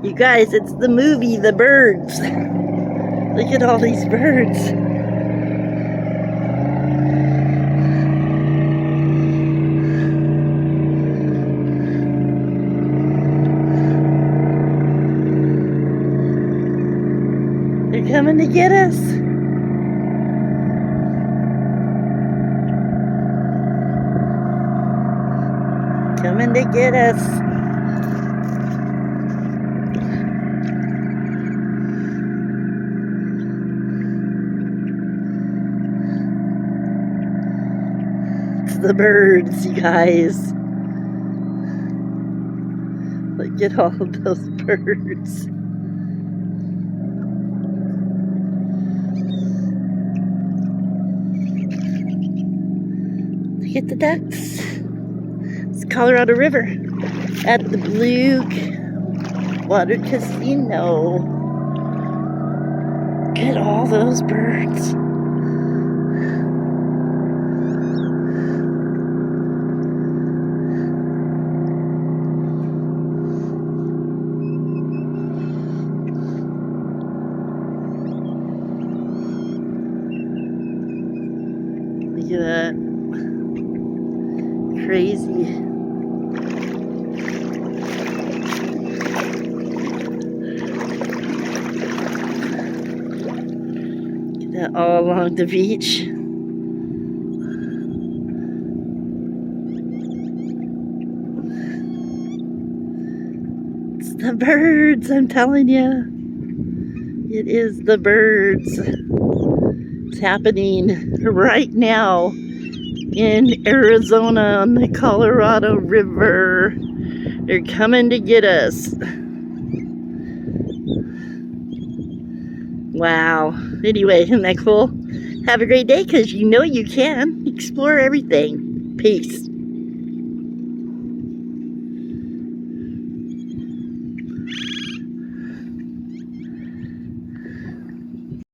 You guys, it's the movie, The Birds. Look at all these birds. They're coming to get us. Coming to get us. It's the birds, you guys. Look at all of those birds. Look at the ducks. It's Colorado River at the Blue Water Casino. Look at all those birds. Look at that. Crazy. Get that all along the beach. It's the birds, I'm telling you. It is the birds. It's happening right now in Arizona on the Colorado River. They're coming to get us. Wow. Anyway, isn't that cool? Have a great day, because you know you can explore everything. Peace.